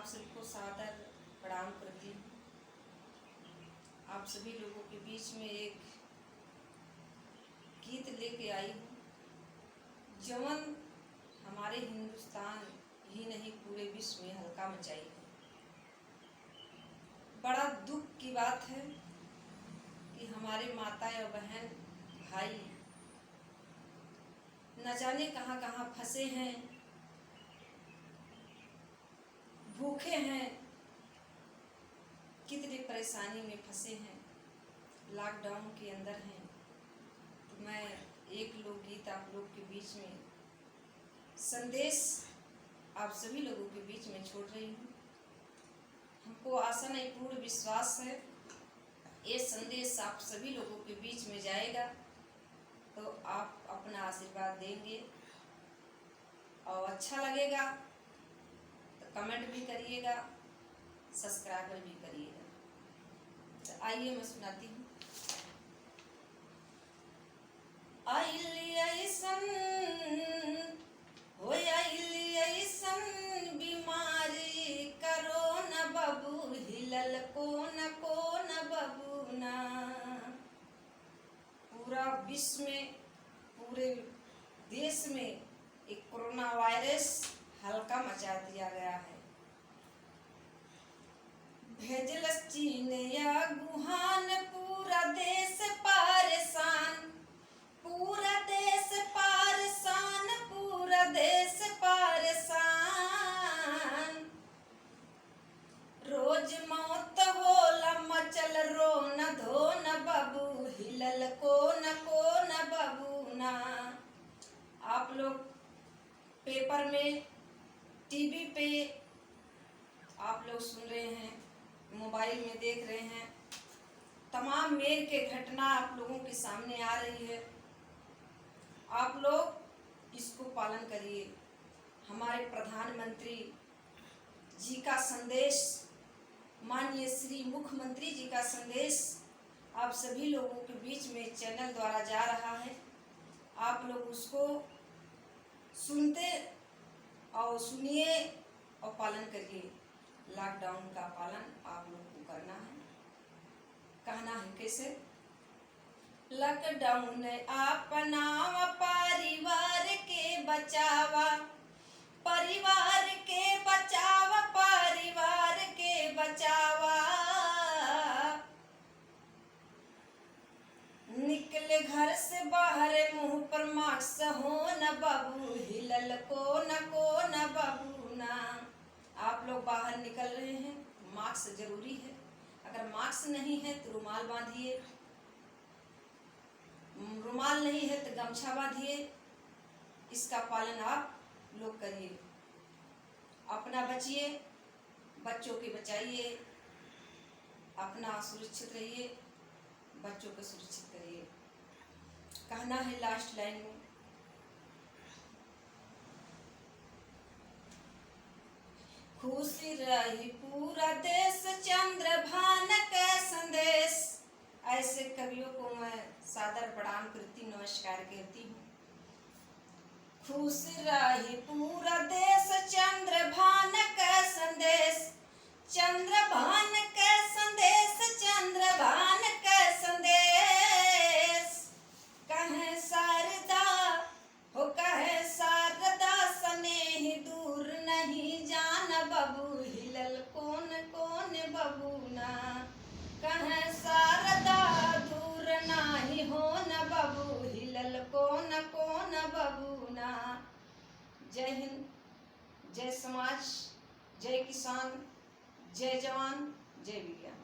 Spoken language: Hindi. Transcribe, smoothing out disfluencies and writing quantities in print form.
सबको सादर प्रणाम करती हूँ। आप सभी लोगों के बीच में एक गीत लेके आई हूँ, जवन हमारे हिंदुस्तान ही नहीं पूरे विश्व में हल्का मचाई है। बड़ा दुख की बात है कि हमारे माता और बहन भाई न जाने कहाँ कहाँ फंसे हैं, भूखे हैं, कितनी परेशानी में फंसे हैं, लॉकडाउन के अंदर हैं। तो मैं एक लोकगीत आप लोग के बीच में संदेश आप सभी लोगों के बीच में छोड़ रही हूँ। हमको आशा नहीं, पूर्ण विश्वास है ये संदेश आप सभी लोगों के बीच में जाएगा तो आप अपना आशीर्वाद देंगे और अच्छा लगेगा तो कमेंट भी करिएगा, सब्सक्राइब भी करिएगा। तो आइए मैं सुनाती हूँ। बीमारी करोना बबू हिलल कोन बबूना। पूरा विश्व में, पूरे देश में एक कोरोना वायरस हल्का मचा दिया गया है। भेजल चीन या गुहान, पूरा देश परेशान, पूरा देश परेशान, पूरा देश परेशान। रोज मौत होला मचल रोन धोन बबू हिलल कोन बबूना। आप लोग पेपर में, टीवी पे आप लोग सुन रहे हैं, मोबाइल में देख रहे हैं, तमाम मेल के घटना आप लोगों के सामने आ रही है। आप लोग इसको पालन करिए। हमारे प्रधानमंत्री जी का संदेश, माननीय श्री मुख्यमंत्री जी का संदेश आप सभी लोगों के बीच में चैनल द्वारा जा रहा है। आप लोग उसको सुनते और सुनिए और पालन करिए। लॉकडाउन का पालन आप लोग को करना है। कहना है कैसे? लॉकडाउन अपनावा, परिवार के बचावा, परिवार के बचावा, परिवार के बचावा। निकले घर से बाहर मुंह पर मास्क हो न बबू हिलल कोन बबूना। आप लोग बाहर निकल रहे हैं, मास्क जरूरी है। अगर मास्क नहीं है तो रुमाल बांधिए, रुमाल नहीं है तो गमछा बांधिए। इसका पालन आप लोग करिए। अपना बचिए, बच्चों के बचाइए, अपना सुरक्षित रहिए, बच्चों को सुरक्षित करिए। कहना है लास्ट लाइन में, खुशी रही पूरा देश चंद्रभान का संदेश। ऐसे कवियों को मैं सादर प्रणाम करती, नमस्कार कहती हूँ। खुश रही पूरा देश चंद्रभान का संदेश, चंद्रभान का संदेश, चंद्रभान का संदेश। कहे शारदा हो, कहे शारदा स्नेह दूर नहीं जान बबू हिलल कोन बबूना। कहे शारदा दूर नाही हो न बबू हिलल कोन बबूना। जय हिंद, जय समाज, जय किसान, जय जवान, जय विज्ञान।